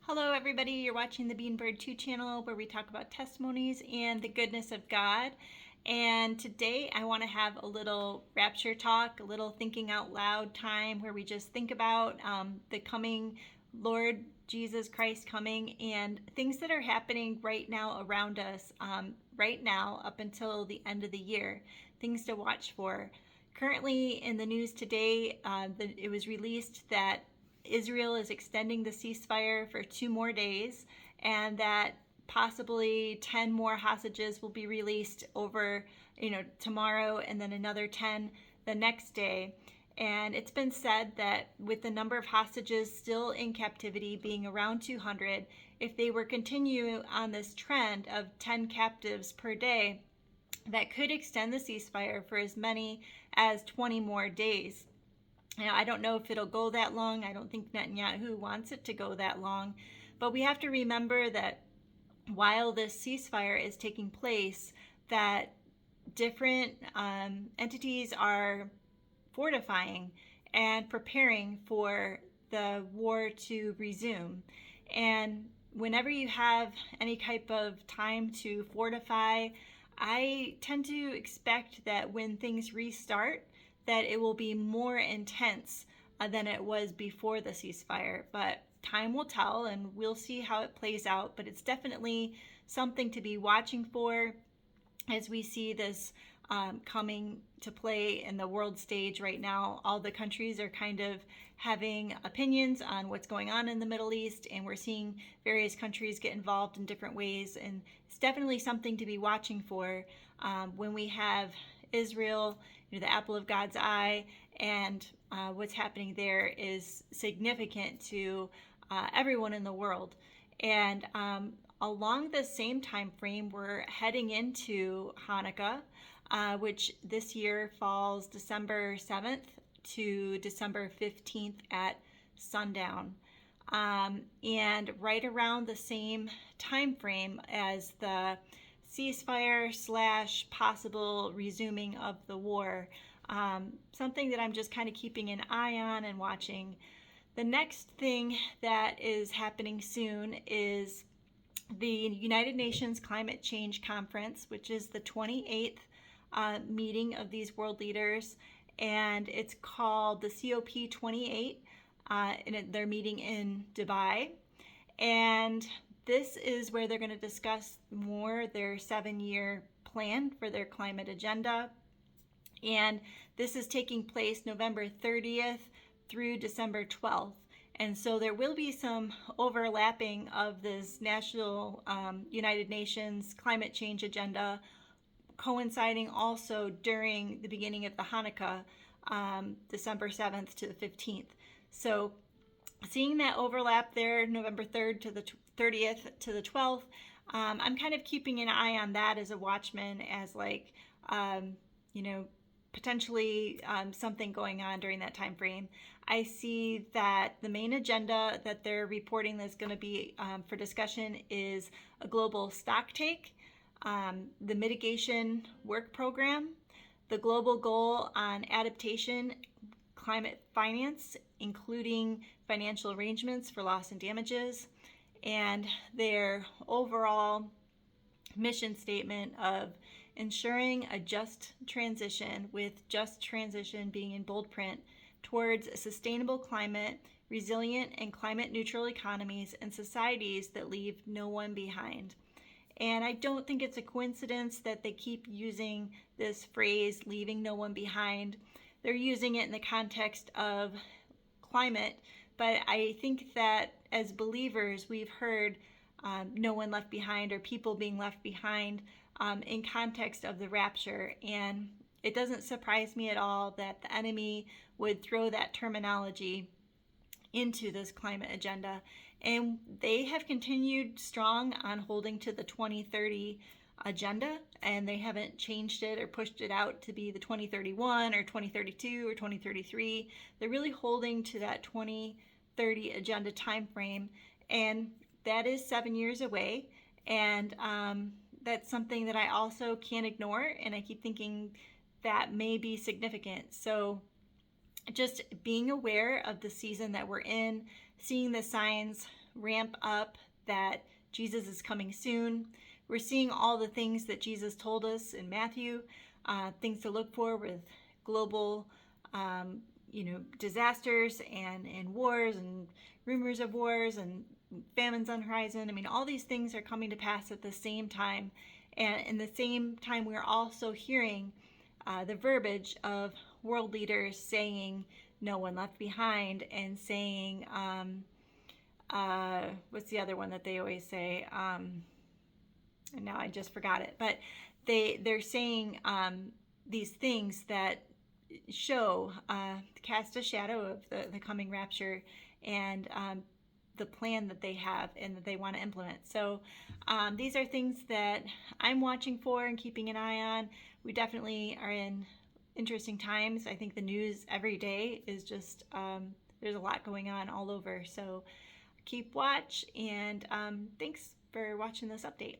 Hello everybody, you're watching the Beanbird 2 channel where we talk about testimonies and the goodness of God. And today I want to have a little rapture talk, a little thinking out loud time where we just think about the coming Lord Jesus Christ coming and things that are happening right now around us, right now up until the end of the year, things to watch for. Currently in the news today, it was released that Israel is extending the ceasefire for 2 more days, and that possibly 10 more hostages will be released over, tomorrow, and then another 10 the next day. And it's been said that with the number of hostages still in captivity being around 200, if they were continue on this trend of 10 captives per day, that could extend the ceasefire for as many as 20 more days. Now, I don't know if it'll go that long. I don't think Netanyahu wants it to go that long. But we have to remember that while this ceasefire is taking place, that different entities are fortifying and preparing for the war to resume. And whenever you have any type of time to fortify, I tend to expect that when things restart, that it will be more intense than it was before the ceasefire. But time will tell, and we'll see how it plays out. But it's definitely something to be watching for as we see this coming to play in the world stage right now. All the countries are kind of having opinions on what's going on in the Middle East, and we're seeing various countries get involved in different ways. And it's definitely something to be watching for when we have Israel, the apple of God's eye, and what's happening there is significant to everyone in the world. And along the same time frame, we're heading into Hannukah, which this year falls December 7th to December 15th at sundown. And right around the same time frame as the ceasefire / possible resuming of the war. Something that I'm just kind of keeping an eye on and watching. The next thing that is happening soon is the United Nations Climate Change Conference, which is the 28th meeting of these world leaders, and it's called the COP28, and they're meeting in Dubai. And this is where they're going to discuss more their 7-year plan for their climate agenda. And this is taking place November 30th through December 12th. And so there will be some overlapping of this national United Nations climate change agenda coinciding also during the beginning of the Hannukah, December 7th to the 15th. So seeing that overlap there, November 3rd to the 30th to the 12th, I'm kind of keeping an eye on that as a watchman, as potentially something going on during that time frame. I see that the main agenda that they're reporting that's going to be for discussion is a global stock take, the mitigation work program, the global goal on adaptation, climate finance, including financial arrangements for loss and damages, and their overall mission statement of ensuring a just transition, with just transition being in bold print, towards a sustainable climate, resilient and climate neutral economies and societies that leave no one behind. And I don't think it's a coincidence that they keep using this phrase, leaving no one behind. They're using it in the context of climate, but I think that as believers, we've heard no one left behind, or people being left behind, in context of the rapture. And it doesn't surprise me at all that the enemy would throw that terminology into this climate agenda. And they have continued strong on holding to the 2030 agenda, and they haven't changed it or pushed it out to be the 2031 or 2032 or 2033. They're really holding to that 2030 agenda time frame, and that is 7 years away. And that's something that I also can't ignore, and I keep thinking that may be significant. So just being aware of the season that we're in, seeing the signs ramp up that Jesus is coming soon. We're seeing all the things that Jesus told us in Matthew, things to look for with global disasters and wars and rumors of wars and famines on the horizon. I mean, all these things are coming to pass at the same time. And in the same time, we're also hearing the verbiage of world leaders saying no one left behind, and saying, what's the other one that they always say? And now I just forgot it. But they're saying these things that show, cast a shadow of the coming rapture, and the plan that they have and that they want to implement. So these are things that I'm watching for and keeping an eye on. We definitely are in interesting times. I think the news every day is just, there's a lot going on all over. So keep watch, and thanks for watching this update.